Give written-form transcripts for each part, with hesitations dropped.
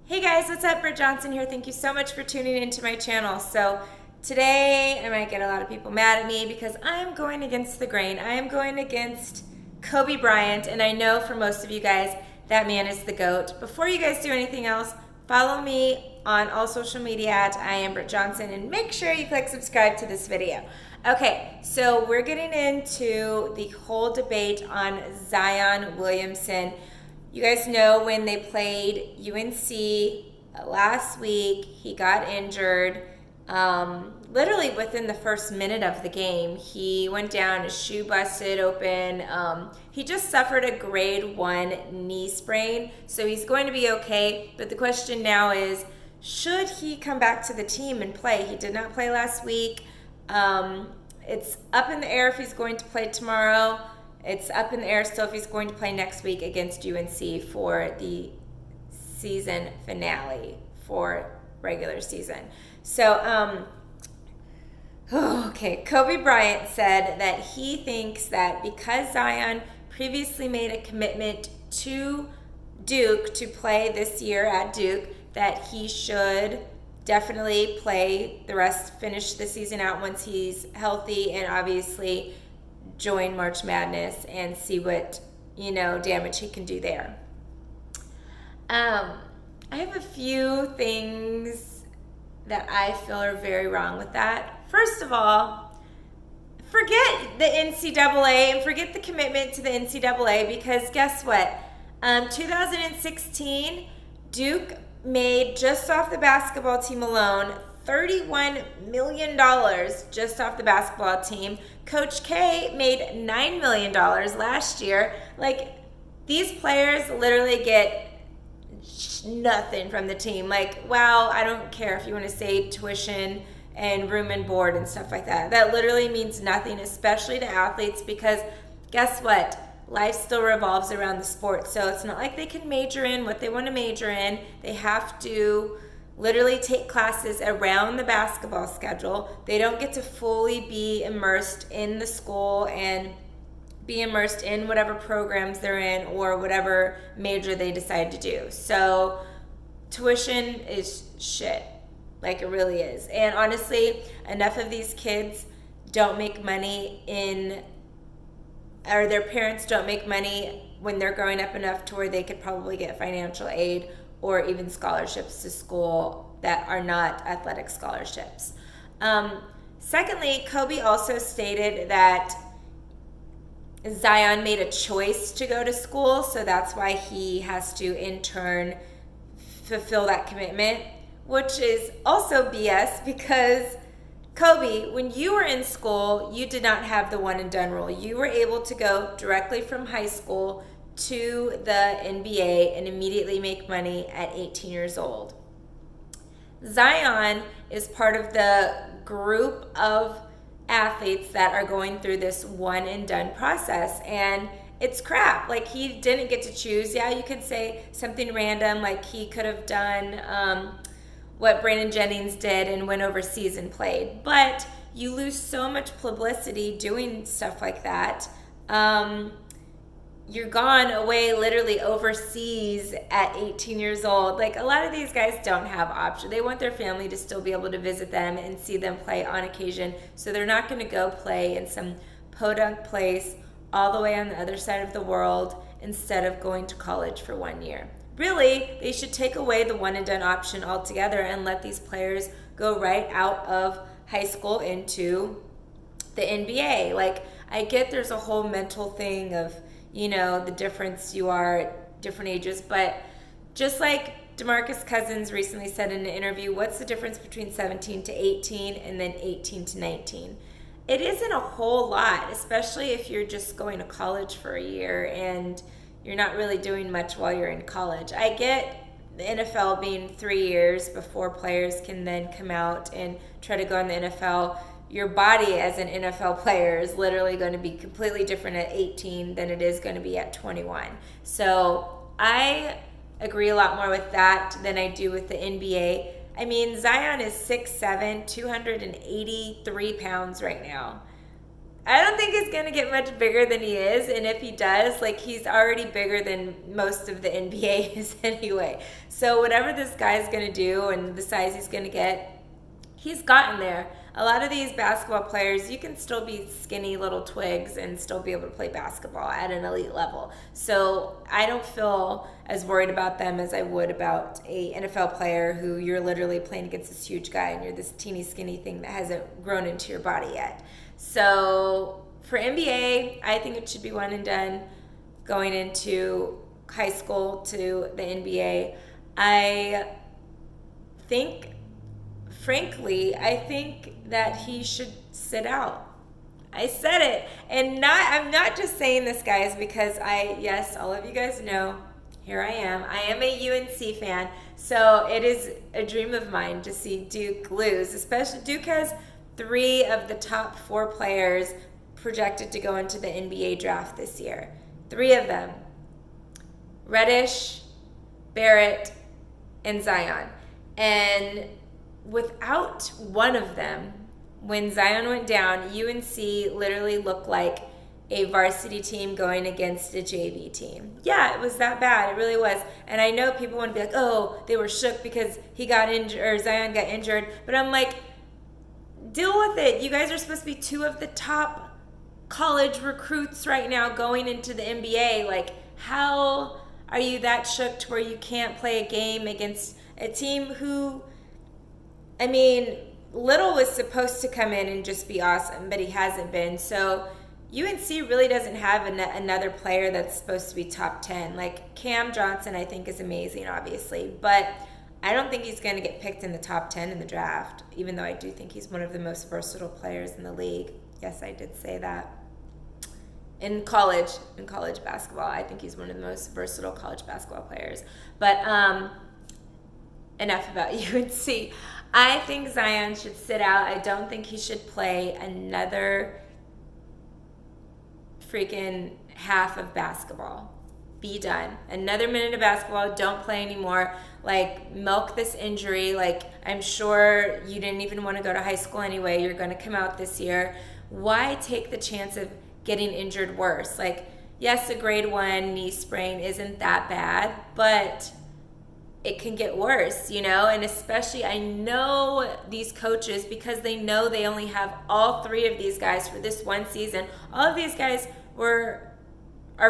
Hey guys, what's up? Britt Johnson here. Thank you so much for tuning into my channel. So today I might get a lot of people mad at me because I'm going against the grain. I am going against Kobe Bryant, and I know for most of you guys that man is the GOAT. Before you guys do anything else, follow me on all social media at I am Britt Johnson, and make sure you click subscribe to this video. Okay, so we're getting into the whole debate on Zion Williamson. You guys know when they played UNC last week, he got injured. Literally within the first minute of the game, he went down, his shoe busted open. He just suffered a grade 1 knee sprain, so he's going to be okay. But the question now is, should he come back to the team and play? He did not play last week. It's up in the air if he's going to play tomorrow. It's up in the air still if he's going to play next week against UNC for the season finale for regular season. So, okay, Kobe Bryant said that he thinks that because Zion previously made a commitment to Duke to play this year at Duke, that he should definitely finish the season out once he's healthy, and obviously join March Madness and see what, damage he can do there. I have a few things that I feel are very wrong with that. First of all, forget the NCAA and forget the commitment to the NCAA, because guess what? 2016, Duke made, just off the basketball team alone, $31 million just off the basketball team. Coach K made $9 million last year. Like, these players literally get nothing from the team. Like, wow, I don't care if you want to say tuition and room and board and stuff like that. That literally means nothing, especially to athletes, because guess what? Life still revolves around the sport. So it's not like they can major in what they want to major in. They have to literally take classes around the basketball schedule. They don't get to fully be immersed in the school and be immersed in whatever programs they're in or whatever major they decide to do. So tuition is shit. Like, it really is. And honestly, enough of these kids don't make money or their parents don't make money when they're growing up enough to where they could probably get financial aid or even scholarships to school that are not athletic scholarships. Secondly, Kobe also stated that Zion made a choice to go to school, so that's why he has to in turn fulfill that commitment, which is also BS, because Kobe, when you were in school, you did not have the one and done rule. You were able to go directly from high school to the NBA and immediately make money at 18 years old. Zion is part of the group of athletes that are going through this one and done process, and it's crap. Like, he didn't get to choose. Yeah, you could say something random, like he could have done what Brandon Jennings did and went overseas and played, but you lose so much publicity doing stuff like that. You're gone away literally overseas at 18 years old. Like, a lot of these guys don't have options. They want their family to still be able to visit them and see them play on occasion, so they're not going to go play in some podunk place all the way on the other side of the world instead of going to college for 1 year. Really, they should take away the one and done option altogether and let these players go right out of high school into the NBA. Like, I get there's a whole mental thing of, the difference you are at different ages, but just like DeMarcus Cousins recently said in an interview, what's the difference between 17 to 18 and then 18 to 19? It isn't a whole lot, especially if you're just going to college for a year and you're not really doing much while you're in college. I get the NFL being 3 years before players can then come out and try to go in the NFL. Your body as an NFL player is literally going to be completely different at 18 than it is going to be at 21. So I agree a lot more with that than I do with the NBA. I mean, Zion is 6'7", 283 pounds right now. I don't think he's going to get much bigger than he is. And if he does, like, he's already bigger than most of the NBA is anyway. So whatever this guy's going to do and the size he's going to get, he's gotten there. A lot of these basketball players, you can still be skinny little twigs and still be able to play basketball at an elite level. So I don't feel as worried about them as I would about a NFL player who you're literally playing against this huge guy and you're this teeny skinny thing that hasn't grown into your body yet. So for NBA, I think it should be one and done going into high school to the NBA. I think that he should sit out. I said it. And I'm not just saying this, guys, because yes, all of you guys know, here I am. I am a UNC fan. So it is a dream of mine to see Duke lose. Especially Duke has 3 of the top 4 players projected to go into the NBA draft this year. 3 of them. Reddish, Barrett, and Zion. And without one of them, when Zion went down, UNC literally looked like a varsity team going against a JV team. Yeah, it was that bad. It really was. And I know people want to be like, oh, they were shook because he got injured or Zion got injured. But I'm like, deal with it. You guys are supposed to be 2 of the top college recruits right now going into the NBA. Like, how are you that shook to where you can't play a game against a team who, I mean, Little was supposed to come in and just be awesome, but he hasn't been. So UNC really doesn't have another player that's supposed to be top 10. Like, Cam Johnson, I think, is amazing, obviously, but I don't think he's going to get picked in the top 10 in the draft, even though I do think he's one of the most versatile players in the league. Yes, I did say that. In college basketball, I think he's one of the most versatile college basketball players. But enough about UNC. I think Zion should sit out. I don't think he should play another freaking half of basketball. Be done. Another minute of basketball. Don't play anymore. Like, milk this injury. Like, I'm sure you didn't even want to go to high school anyway. You're going to come out this year. Why take the chance of getting injured worse? Like, yes, a grade 1 knee sprain isn't that bad, but it can get worse, you know? And especially, I know these coaches, because they know they only have all 3 of these guys for this one season. All of these guys are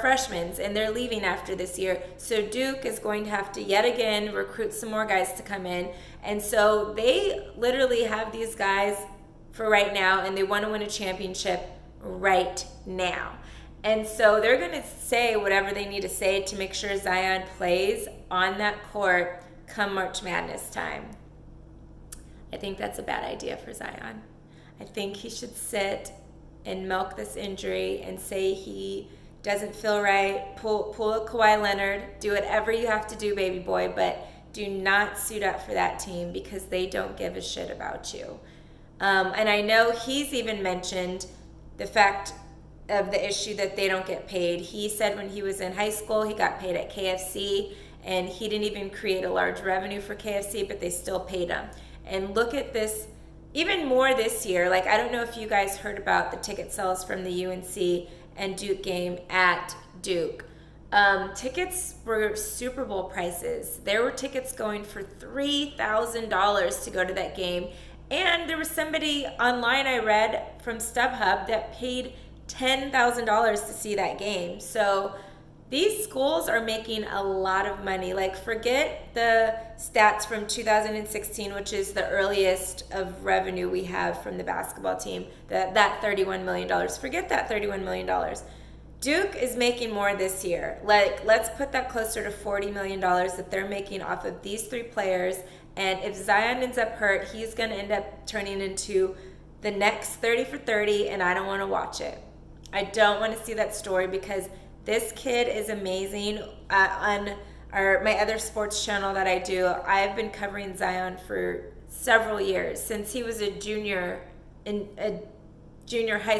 freshmen, and they're leaving after this year. So Duke is going to have to yet again recruit some more guys to come in. And so they literally have these guys for right now, and they want to win a championship right now. And so they're going to say whatever they need to say to make sure Zion plays on that court come March Madness time. I think that's a bad idea for Zion. I think he should sit and milk this injury and say he doesn't feel right. Pull a Kawhi Leonard. Do whatever you have to do, baby boy, but do not suit up for that team because they don't give a shit about you. And I know he's even mentioned the fact of the issue that they don't get paid. He said when he was in high school, he got paid at KFC, and he didn't even create a large revenue for KFC, but they still paid him. And look at this, even more this year. Like, I don't know if you guys heard about the ticket sales from the UNC and Duke game at Duke. Tickets were Super Bowl prices. There were tickets going for $3,000 to go to that game. And there was somebody online I read from StubHub that paid $10,000 to see that game. So these schools are making a lot of money. Like, forget the stats from 2016, which is the earliest of revenue we have from the basketball team, that $31 million. Forget that $31 million. Duke is making more this year. Like, let's put that closer to $40 million that they're making off of these 3 players. And if Zion ends up hurt, he's going to end up turning into the next 30 for 30, and I don't want to watch it. I don't want to see that story because this kid is amazing. On my other sports channel that I do, I've been covering Zion for several years, since he was a junior high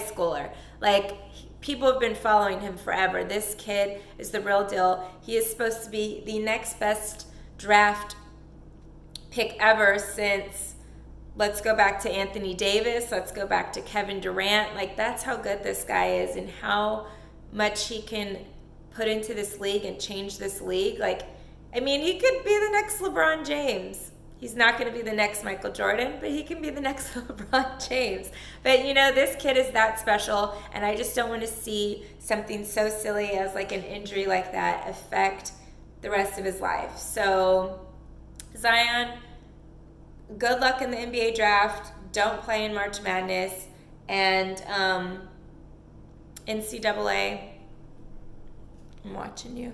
schooler. Like, people have been following him forever. This kid is the real deal. He is supposed to be the next best draft pick ever since let's go back to Anthony Davis. Let's go back to Kevin Durant. Like, that's how good this guy is and how much he can put into this league and change this league. Like, I mean, he could be the next LeBron James. He's not going to be the next Michael Jordan, but he can be the next LeBron James. But, you know, this kid is that special, and I just don't want to see something so silly as like an injury like that affect the rest of his life. So, Zion, good luck in the NBA draft. Don't play in March Madness. And NCAA, I'm watching you.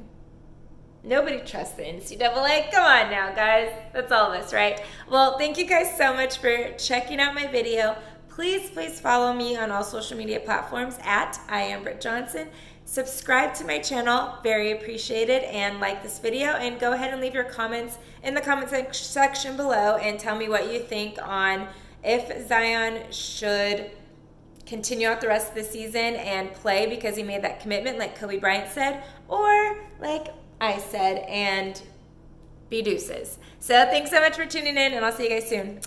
Nobody trusts the NCAA. Come on now, guys. That's all of us, right? Well, thank you guys so much for checking out my video. Please follow me on all social media platforms at I am Britt Johnson. Subscribe to my channel. Very appreciated. And like this video. And go ahead and leave your comments in the comment section below and tell me what you think on if Zion should continue out the rest of the season and play because he made that commitment like Kobe Bryant said, or like I said, and be deuces. So thanks so much for tuning in, and I'll see you guys soon.